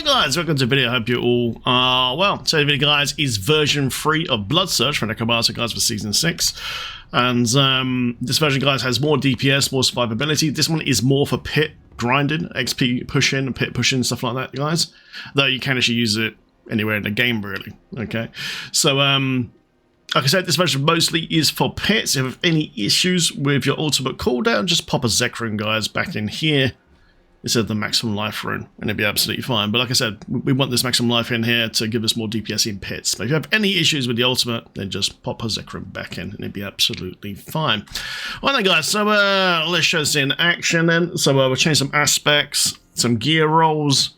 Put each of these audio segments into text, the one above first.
Alright guys, welcome to the video. I hope you all are well. Today's video guys is version 3 of Blood Search for Necromancer guys for season 6. And this version guys has more DPS, more survivability. This one is more for pit grinding, XP pushing, pit pushing, stuff like that guys. Though you can actually use it anywhere in the game really. Okay. So like I said, this version mostly is for pits. If you have any issues with your ultimate cooldown, just pop a Zek rune guys back in here instead of the maximum life rune, and it'll be absolutely fine. But like I said, we want this maximum life in here to give us more DPS in pits. But if you have any issues with the ultimate, then just pop a Zek rune back in, and it'll be absolutely fine. Alright then guys, so let's show this in action then. So we'll change some aspects, some gear rolls,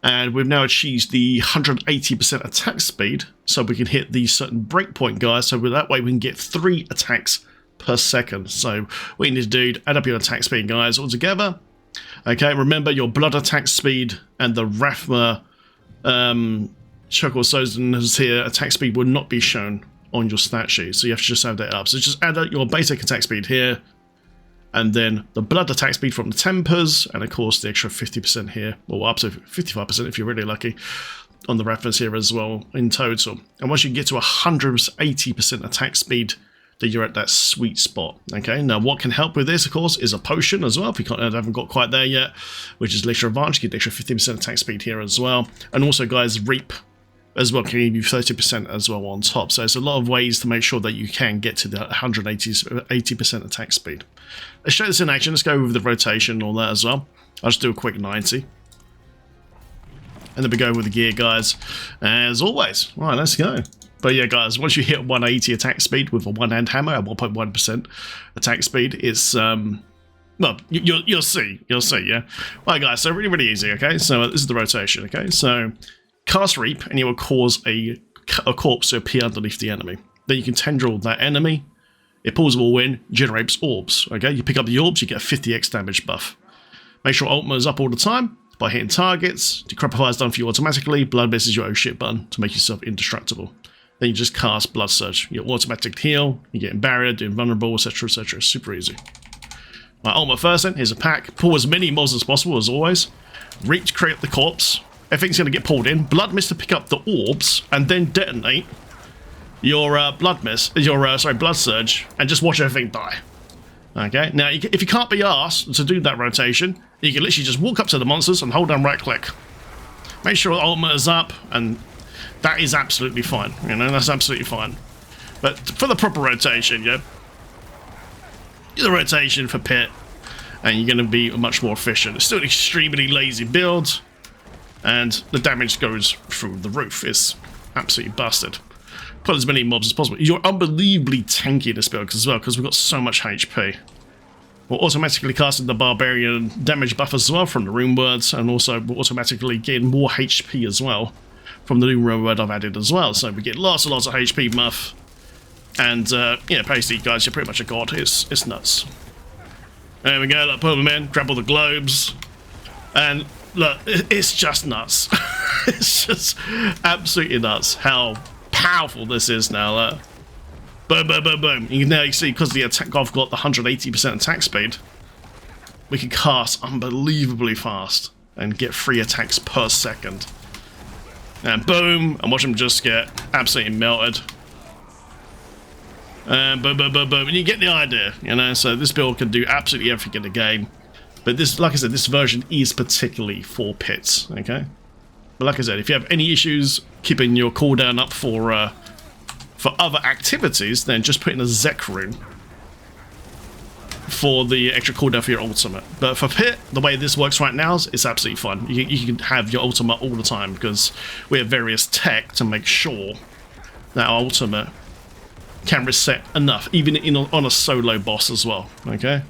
and we've now achieved the 180% attack speed, so we can hit the certain breakpoint guys, so that way we can get 3 attacks per second. So what you need to do to add up your attack speed guys all together. Okay, remember your blood attack speed and the Rathma Chuckle Sozin's here attack speed will not be shown on your stat sheet, so you have to just add that up. So just add up your basic attack speed here, and then the blood attack speed from the Tempers, and of course the extra 50% here, or up to 55% if you're really lucky, on the Rathmas here as well in total. And once you get to 180% attack speed, then you're at that sweet spot. Okay, now what can help with this, of course, is a potion as well. If you haven't got quite there yet, which is Leisure Advantage, you get the extra 15% attack speed here as well. And also, guys, Reap as well can give you 30% as well on top. So there's a lot of ways to make sure that you can get to the 180% attack speed. Let's show this in action. Let's go with the rotation and all that as well. I'll just do a quick 90. And then we go with the gear, guys, as always. All right, let's go. But yeah, guys, once you hit 180 attack speed with a one-hand hammer at 1.1% attack speed, it's well, you'll see, yeah. Right, guys, so really easy. Okay, so this is the rotation. Okay, so cast Reap, and you will cause a corpse to appear underneath the enemy. Then you can tendril that enemy. It pulls them all in, generates orbs. Okay, you pick up the orbs, you get a 50x damage buff. Make sure ultimate is up all the time by hitting targets. Decrepify is done for you automatically. Blood Mist is your oh shit button to make yourself indestructible. Then you just cast Blood Surge. You get automatic heal, you get barrier, doing vulnerable, etc, etc. Super easy. Right, ultimate first then, here's a pack. Pull as many mobs as possible, as always. Reach to create the corpse. Everything's going to get pulled in. Blood Mist to pick up the orbs, and then detonate your Blood Surge, and just watch everything die. Okay, now if you can't be asked to do that rotation, you can literally just walk up to the monsters and hold down right click. Make sure ultimate is up, and that is absolutely fine, you know, that's absolutely fine. But for the proper rotation, yeah, do the rotation for pit, and you're going to be much more efficient. It's still an extremely lazy build, and the damage goes through the roof. It's absolutely busted. Put as many mobs as possible. You're unbelievably tanky in this build as well, because we've got so much HP. We're automatically casting the Barbarian damage buff as well from the rune words, and also we're automatically getting more HP as well from the new rune word I've added as well. So we get lots and lots of HP buff, and yeah, basically guys, you're pretty much a god. It's nuts. There we go, like, put them in, grab all the globes, and look, it's just nuts. It's just absolutely nuts how powerful this is now. Boom, boom, boom, boom. Now you see, because the attack, I've got the 180% attack speed, we can cast unbelievably fast and get 3 attacks per second. And boom, and watch them just get absolutely melted. And boom, boom, boom, boom, and you get the idea, you know. So this build can do absolutely everything in the game. But this, like I said, this version is particularly for pits, okay? But like I said, if you have any issues keeping your cooldown up for other activities, then just put in a Zek rune for the extra cooldown for your ultimate. But for pit, the way this works right now, it's absolutely fun. You can have your ultimate all the time, because we have various tech to make sure that our ultimate can reset enough, even on a solo boss as well, okay?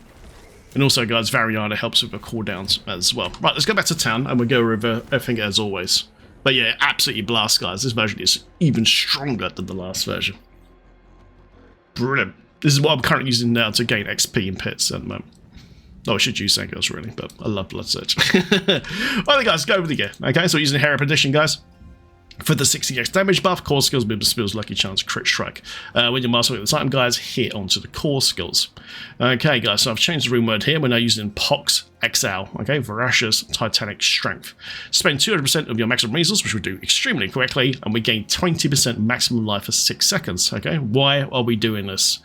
And also, guys, Variana helps with the cooldowns as well. Right, let's go back to town, and we'll go over everything as always. But yeah, absolutely blast, guys. This version is even stronger than the last version. Brilliant. This is what I'm currently using now to gain XP in pits at the moment. Oh, I should use Sankos really, but I love Blood Search. Well, guys, go over the gear. Okay, so we're using Hero Edition, guys. For the 60x damage buff, core skills, movement skills, lucky chance, crit strike. When you're mastering this item, guys, hit onto the core skills. Okay, guys, so I've changed the rune word here. We're now using Pox XL, okay, Voracious Titanic Strength. Spend 200% of your maximum resource, which we do extremely quickly, and we gain 20% maximum life for 6 seconds, okay? Why are we doing this?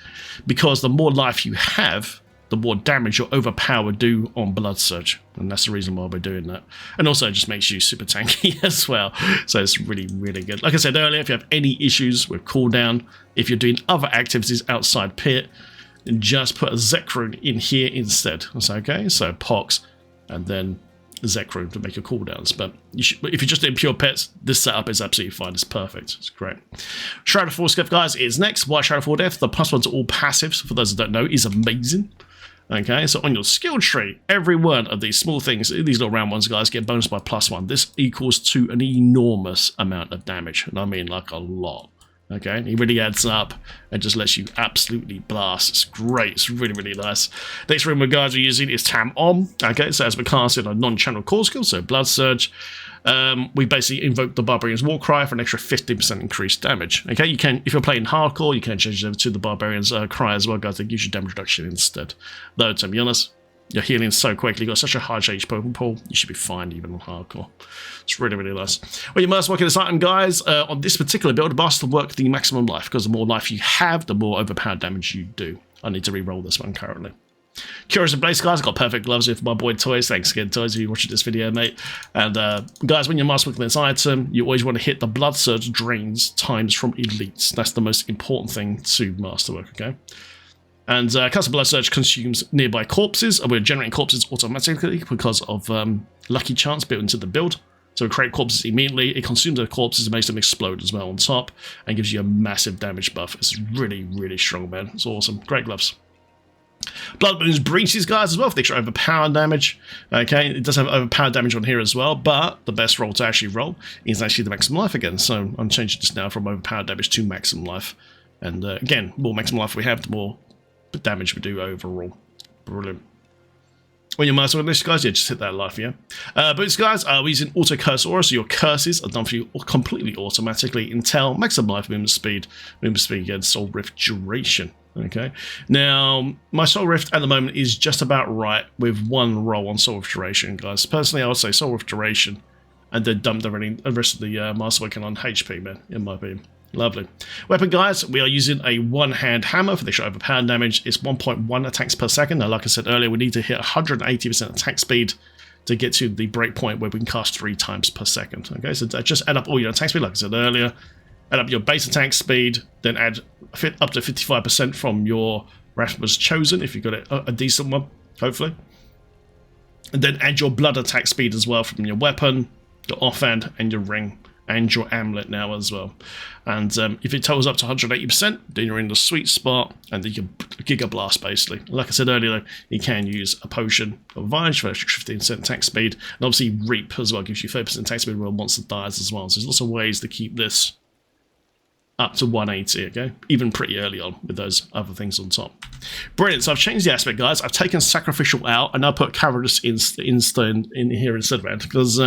Because the more life you have, the more damage your overpower do on Blood Surge, and that's the reason why we're doing that. And also it just makes you super tanky as well, so it's really, really good. Like I said earlier, if you have any issues with cooldown, if you're doing other activities outside Pit, then just put a Zek rune in here instead. That's okay, so Pox and then Zek rune to make your cooldowns. But if you're just doing pure pets, this setup is absolutely fine. It's perfect. It's great. Shroud of Force guys is next. Why Shroud of Force Death? The +1 to all passives, for those that don't know, is amazing. Okay, so on your skill tree, every one of these small things, these little round ones, guys, get bonus by +1. This equals to an enormous amount of damage, and I mean like a lot. Okay, it really adds up and just lets you absolutely blast. It's great. It's really, really nice. Next room, guys, we're using is Tam Om. Okay, so as we're casting a non-channel core skill, so Blood Surge, we basically invoke the Barbarian's War Cry for an extra 50% increased damage. Okay, you can, if you're playing hardcore, you can change it over to the Barbarian's Cry as well, guys. They gives you damage reduction instead. Though, to be honest, you're healing so quickly, you've got such a high HP pool, you should be fine even on hardcore. It's really, really nice. When you're immersed working this item, guys, on this particular build, Master work the maximum life, because the more life you have, the more overpowered damage you do. I need to re-roll this one currently. Curious and Blaze, guys, I've got perfect gloves with my boy Toys. Thanks again, Toys, if you're watching this video, mate. And guys, when you're master working this item, you always want to hit the Blood Surge drains times from elites. That's the most important thing to masterwork, okay? And Custom Blood Surge consumes nearby corpses, and we're generating corpses automatically because of lucky chance built into the build. So we create corpses immediately, it consumes the corpses and makes them explode as well on top, and gives you a massive damage buff. It's really, really strong, man. It's awesome. Great gloves. Blood Moon's Breaches, guys, as well, for the extra overpowered damage. Okay, it does have overpowered damage on here as well, but the best roll to actually roll is actually the maximum life again. So I'm changing this now from overpowered damage to maximum life. And again, more maximum life we have, the more damage we do overall. Brilliant. When you're mastering this, guys, yeah, just hit that life, yeah. Boots, guys, we're using Auto Curse Aura, so your curses are done for you completely automatically. Intel, maximum life, movement speed against Soul Rift duration. Okay, now my Soul Rift at the moment is just about right with one roll on Soul Rift duration, guys. Personally, I would say Soul Rift duration and then dump the rest of the masterworking on HP, man, in my opinion. Lovely. Weapon, guys, we are using a one-hand hammer for the extra overpowered damage. It's 1.1 attacks per second. Now, like I said earlier, we need to hit 180% attack speed to get to the breakpoint where we can cast 3 times per second. Okay, so just add up all your attack speed, like I said earlier. Add up your base attack speed, then add up to 55% from your Rasmus Chosen, if you've got a decent one, hopefully. And then add your blood attack speed as well from your weapon, your offhand, and your ring. And your amulet now as well. And if it totals up to 180%, then you're in the sweet spot, and then you can Giga Blast basically. Like I said earlier, you can use a potion of Vine for extra 15% attack speed, and obviously Reap as well gives you 30% attack speed when a monster dies as well. So there's lots of ways to keep this up to 180, okay? Even pretty early on with those other things on top. Brilliant, so I've changed the aspect, guys. I've taken Sacrificial out, and I put Cowardice in here instead of it, because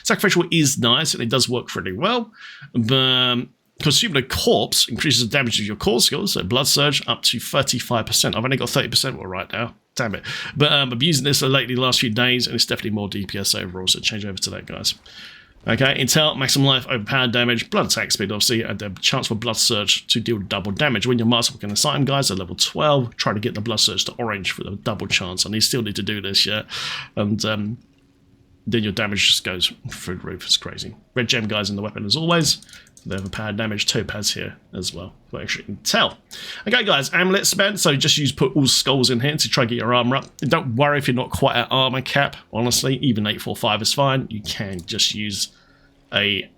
Sacrificial is nice, and it does work really well, but consuming a corpse increases the damage of your core skills, so Blood Surge up to 35%. I've only got 30% right now, damn it. But I've using this lately the last few days, and it's definitely more DPS overall, so change over to that, guys. Okay, Intel, maximum life, overpowered damage, blood attack speed, obviously, and the chance for Blood Surge to deal double damage. When you're master working this item, guys, at level 12, try to get the Blood Surge to orange for the double chance, and you still need to do this, yeah. And then your damage just goes through the roof. It's crazy. Red gem, guys, in the weapon as always. They have overpowered damage, topaz here as well for extra Intel. Okay, guys, amulet spent, so just put all skulls in here to try to get your armor up. And don't worry if you're not quite at armor cap, honestly, even 845 is fine. You can just use an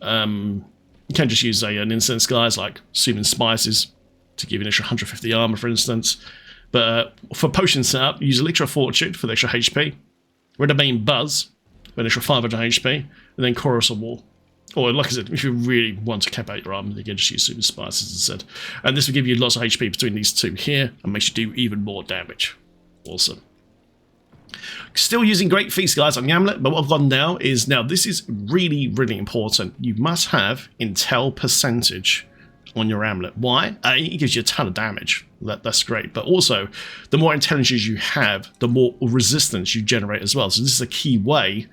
instance, guys, like Soothing Spices to give you an extra 150 armor, for instance. But for potion setup, use Elixir of Fortitude for the extra HP. Redemain Buzz for an extra 500 HP, and then Chorus of War. Or, like I said, if you really want to cap out your armor, you can just use Super Spices instead. And this will give you lots of HP between these two here, and makes you do even more damage. Awesome. Still using Great Feast, guys, on the amulet, but what I've done now is, this is really, really important. You must have intel percentage on your amulet. Why? It gives you a ton of damage. That's great. But also, the more intelligence you have, the more resistance you generate as well. So this is a key way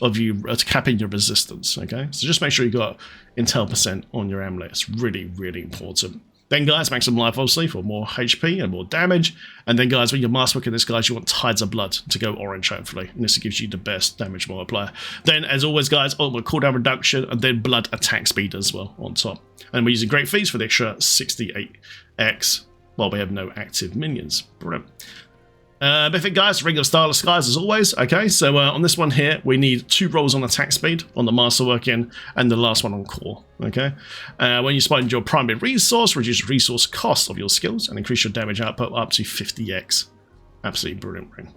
of you capping your resistance, okay? So just make sure you got intel percent on your amulet. It's really, really important. Then, guys, maximum life, obviously, for more HP and more damage. And then, guys, when you're masterworking this, guys, you want Tides of Blood to go orange, hopefully. And this gives you the best damage multiplier. Then, as always, guys, ultimate cooldown reduction, and then blood attack speed as well on top. And we're using Great Feast for the extra 68x while we have no active minions. Brilliant. Mythic, guys, regular Starless Skies as always. Okay, so on this one here, we need 2 rolls on attack speed on the masterworking, and the last one on core. Okay, when you spend your primary resource, reduce resource cost of your skills and increase your damage output up to 50x. Absolutely brilliant ring.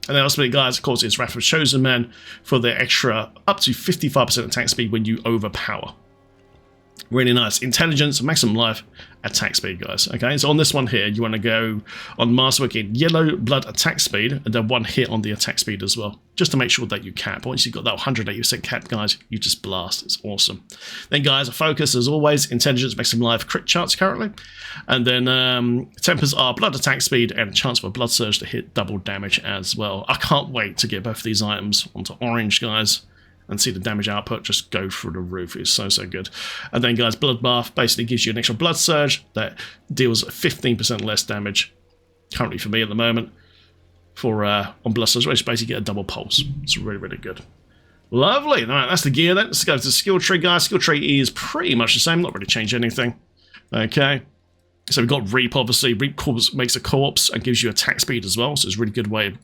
And then also, guys, of course, it's Wrath of Chosen Man for the extra up to 55% attack speed when you overpower. Really nice. Intelligence, maximum life, attack speed, guys. Okay, so on this one here, you want to go on masterworking yellow blood attack speed, and then 1 hit on the attack speed as well, just to make sure that you cap. Once you've got that 180% cap, guys, you just blast. It's awesome. Then, guys, a focus as always, intelligence, maximum life, crit chance currently, and then tempers are blood attack speed and chance for blood surge to hit double damage as well. I can't wait to get both of these items onto orange, guys, and see the damage output just go through the roof. It's so, so good. And then, guys, Bloodbath basically gives you an extra blood surge that deals 15% less damage, currently for me at the moment, for on blood surge, which basically get a double pulse. It's really, really good. Lovely. All right, that's the gear then. Let's go to the skill tree, guys. Skill tree is pretty much the same, not really changed anything. Okay. So we've got Reap, obviously. Reap makes a corpse and gives you attack speed as well, so it's a really good way of,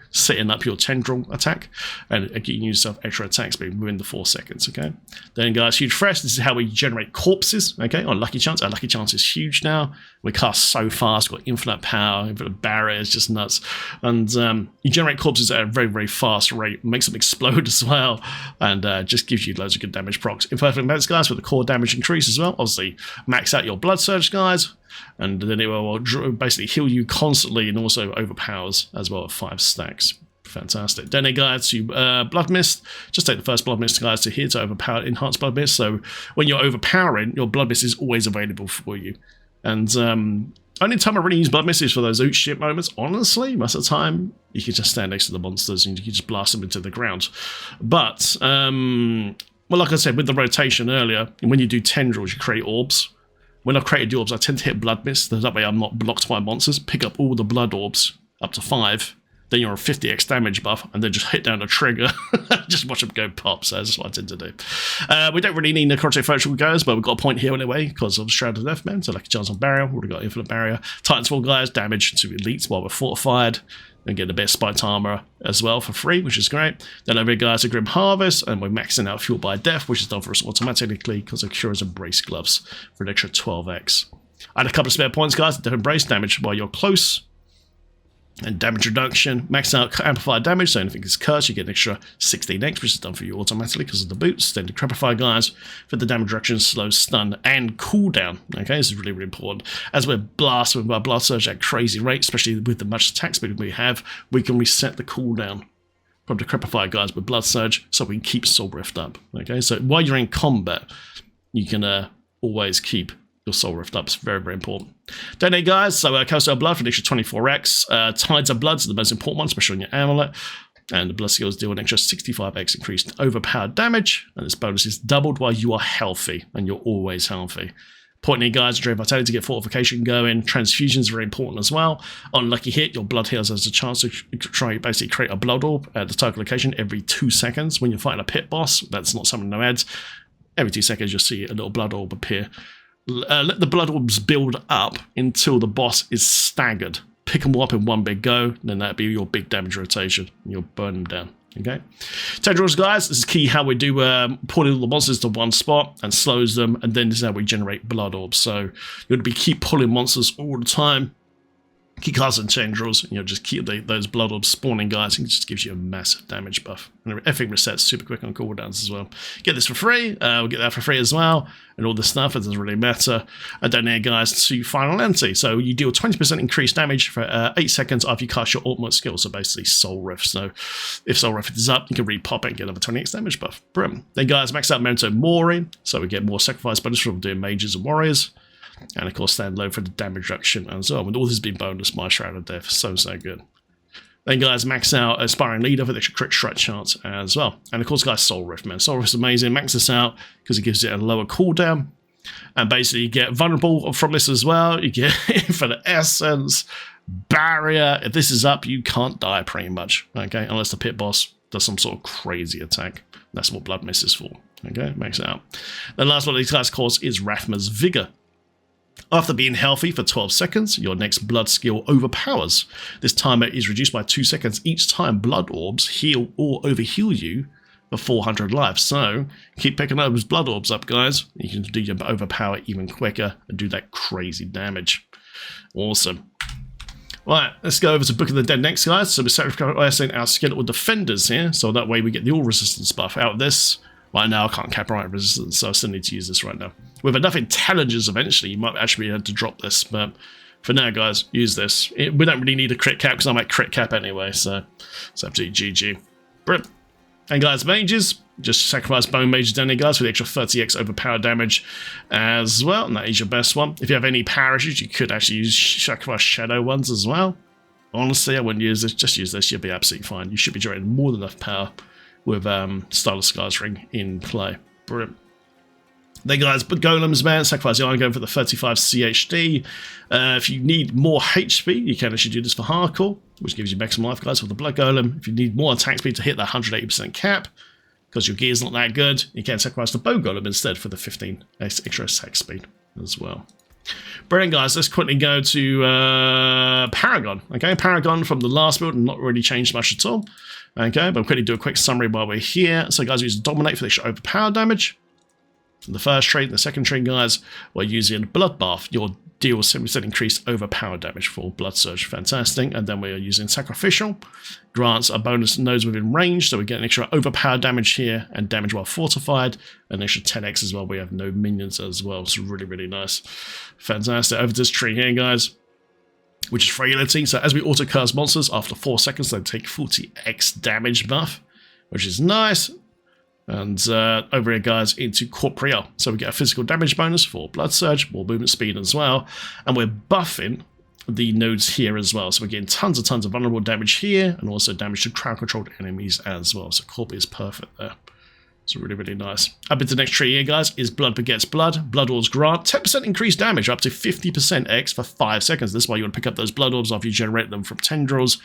setting up your tendril attack and getting yourself extra attack speed within the 4 seconds, okay? Then, guys, Huge Fresh, this is how we generate corpses, okay, on Lucky Chance. Our Lucky Chance is huge now. We cast so fast, got infinite power, infinite barriers, just nuts. And you generate corpses at a very, very fast rate, makes them explode as well, and just gives you loads of good damage procs. Imperfect Meds, guys, for the core damage increase as well. Obviously, max out your Blood Surge, guys, and then it will basically heal you constantly and also overpowers as well at 5 stacks. Fantastic. Then, guys, you Blood Mist. Just take the first Blood Mist, guys, to here to overpower Enhanced Blood Mist. So when you're overpowering, your Blood Mist is always available for you. And only time I really use Blood Mist is for those oot shit moments. Honestly, most of the time, you can just stand next to the monsters and you can just blast them into the ground. But, well, like I said, with the rotation earlier, when you do tendrils, you create orbs. When I've created the orbs, I tend to hit Blood Mist, so that way I'm not blocked by monsters. Pick up all the blood orbs, up to 5, then you're on 50x damage buff, and then just hit down the trigger. Just watch them go pop, so that's what I tend to do. We don't really need Necromancer Virtual Goes, but we've got a point here anyway, because of Shroud of Death, man. So like a chance on Barrier, we've already got Infinite Barrier. Titan's Fall, guys, damage to elites while we're fortified. And get the best spiked armor as well for free, which is great. Then over here, guys, a Grim Harvest, and we're maxing out Fueled by Death, which is done for us automatically because of Cura's Embrace gloves for an extra 12x. I had a couple of spare points, guys, to embrace damage while you're close. And damage reduction, max out amplified damage, so anything is cursed, you get an extra 16x, which is done for you automatically because of the boots. Then Decrepify, guys, for the damage reduction, slow, stun, and cooldown. Okay, this is really, really important. As we're blasting with our blood surge at crazy rate, especially with the much attack speed we have, we can reset the cooldown from Decrepify, guys, with blood surge, so we can keep Soul Rift up. Okay, so while you're in combat, you can always keep your Soul Rift up. It's very, very important. Donate, guys. So Coastal Blood for an extra 24x. Tides of Bloods are the most important one, especially on your amulet. And the Blood Skills deal an extra 65x increased overpowered damage. And this bonus is doubled while you are healthy. And you're always healthy. Point here, guys, Drain Vitality to get fortification going. Transfusions are very important as well. On Lucky Hit, your Blood Heals has a chance to try basically create a Blood Orb at the target location every 2 seconds. When you're fighting a pit boss, that's not something no adds. Every 2 seconds, you'll see a little Blood Orb appear. Let the blood orbs build up until the boss is staggered. Pick them all up in one big go, then that'll be your big damage rotation, and you'll burn them down. Okay, tendrils, guys, this is key how we do pulling all the monsters to one spot and slows them, and then this is how we generate blood orbs. So you're going to keep pulling monsters all the time keep casting tendrils, you know, just keep those blood orbs spawning, guys. It just gives you a massive damage buff. And everything resets super quick on cooldowns as well. Get this for free. We'll get that for free as well. And all this stuff, it doesn't really matter. And then here, guys, to Final Entity. So you deal 20% increased damage for 8 seconds after you cast your ultimate skill. So basically Soul Rift. So if Soul Rift is up, you can re-pop it and get another 20x damage buff. Brilliant. Then, guys, max out Memento Mori. So we get more sacrifice bonus from doing mages and warriors. And of course, stand low for the damage reduction as well. And all this has been bonus by Shroud of Death. So good. Then, guys, max out Aspiring Leader for the extra crit strike chance as well. And of course, guys, Soul Rift, man. Soul Rift is amazing. Max this out because it gives it a lower cooldown. And basically, you get Vulnerable from this as well. You get Infinite Essence, Barrier. If this is up, you can't die pretty much. Okay, unless the pit boss does some sort of crazy attack. That's what Blood Mist is for. Okay, max it out. The last one of these guys, of course, is Rathma's Vigor. After being healthy for 12 seconds, your next blood skill overpowers. This timer is reduced by 2 seconds each time blood orbs heal or overheal you for 400 lives. So keep picking those blood orbs up, guys. You can do your overpower even quicker and do that crazy damage. Awesome. Right, let's go over to Book of the Dead next, guys. So we're sacrificing our skeletal defenders here, so that way we get the all resistance buff out of this. Right now, I can't cap right resistance, so I still need to use this right now. With enough intelligence, eventually, you might actually be able to drop this, but for now, guys, use this. We don't really need a crit cap, because I'm at crit cap anyway, so it's absolutely GG. Brilliant. And guys, mages, just sacrifice Bone Mages down here, guys, for the extra 30x overpower damage as well, and that is your best one. If you have any parachutes, you could actually use sacrifice Shadow ones as well. Honestly, I wouldn't use this, just use this, you'll be absolutely fine. You should be generating more than enough power with Starless Scars Ring in play. Brilliant. Then, guys, but Golems, man, sacrifice the Iron Golem for the 35 CHD. If you need more HP, you can actually do this for Hardcore, which gives you maximum life, guys, with the Blood Golem. If you need more attack speed to hit that 180% cap, because your gear's not that good, you can sacrifice the Bone Golem instead for the 15 extra attack speed as well. Brilliant, guys. Let's quickly go to Paragon. Okay, Paragon from the last build, not really changed much at all. Okay, but I'll quickly do a quick summary while we're here. So, guys, we use Dominate for the extra overpower damage. The first trait, the second trait, guys, we're using Bloodbath. You'll deal 70% increased overpower damage for Blood Surge. Fantastic. And then we are using Sacrificial. Grants a bonus to nodes within range, so we get an extra overpower damage here and damage while fortified. An extra 10x as well. We have no minions as well. It's really, really nice. Fantastic. Over to this tree here, guys, which is Frailty. So as we auto-curse monsters, after 4 seconds, they take 40x damage buff, which is nice. And over here, guys, into Corporeal. So we get a physical damage bonus for Blood Surge, more movement speed as well. And we're buffing the nodes here as well. So we're getting tons of vulnerable damage here, and also damage to crowd-controlled enemies as well. So Corp is perfect there. It's really, really nice. Up into the next tree here, guys, is Blood Begets Blood. Blood Orbs grant 10% increased damage, up to 50% X for 5 seconds. This is why you want to pick up those Blood Orbs after you generate them from tendrils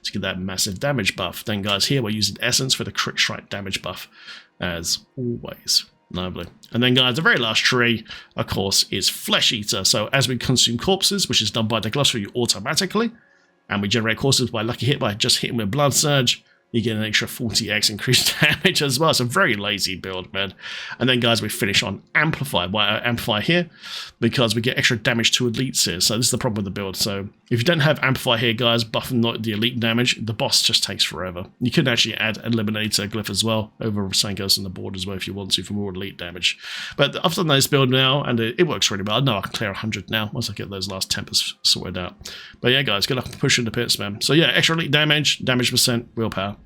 to get that massive damage buff. Then, guys, here we're using Essence for the crit strike damage buff, as always. Lovely. And then, guys, the very last tree, of course, is Flesh Eater. So as we consume corpses, which is done by the Glyphs for you automatically, and we generate corpses by lucky hit by just hitting with Blood Surge, you get an extra 40x increased damage as well. It's a very lazy build, man. And then, guys, we finish on Amplify. Why Amplify here? Because we get extra damage to elites here. So this is the problem with the build. So if you don't have Amplify here, guys, buffing not the elite damage, the boss just takes forever. You could actually add Eliminator Glyph as well over Sankos on the board as well if you want to for more elite damage. But I've done this build now, and it works really well. I know I can clear 100 now once I get those last tempers sorted out. But yeah, guys, good luck pushing the pits, man. So yeah, extra elite damage, damage percent, willpower,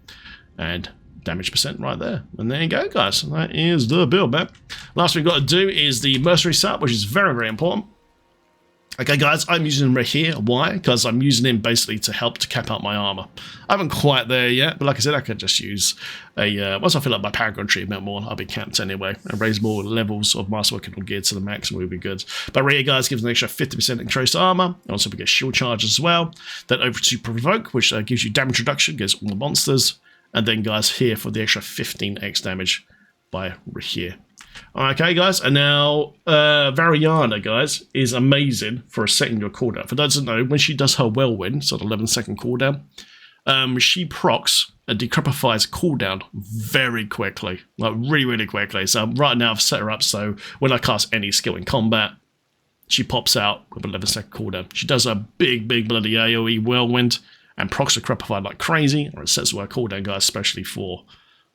and damage percent right there. And there you go, guys. That is the build, man. Last thing we've got to do is the Mercenary Setup, which is very, very important. Okay, guys, I'm using him right here. Why? Because I'm using him basically to help to cap out my armor. I haven't quite there yet, but like I said, I could just use a... once I fill up my Paragon treatment more, I'll be capped anyway, and raise more levels of Masterwork and gear to the max, and we'll be good. But right here, guys, gives an extra 50% increased armor. And also, we get shield charge as well. Then over to Provoke, which gives you damage reduction, gives all the monsters. And then, guys, here for the extra 15x damage by here. Okay, guys, and now Variana, guys, is amazing for setting your cooldown. For those that know, when she does her Whirlwind, so the 11-second cooldown, she procs and decrepifies cooldown very quickly, like really, really quickly. So right now I've set her up so when I cast any skill in combat, she pops out with 11-second cooldown. She does a big bloody AoE whirlwind and procs the Crepify like crazy, or it sets her cooldown, guys, especially for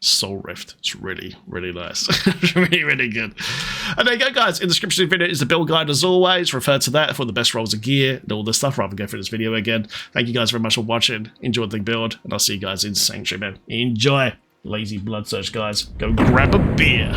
Soul Rift. It's really nice. really good. And there you go, guys. In the description of the video is the build guide as always. Refer to that for the best rolls of gear and all this stuff rather than go through this video again. Thank you guys very much for watching. Enjoy the build, and I'll see you guys in Sanctuary, man. Enjoy. Lazy Blood Search, guys. Go grab a beer.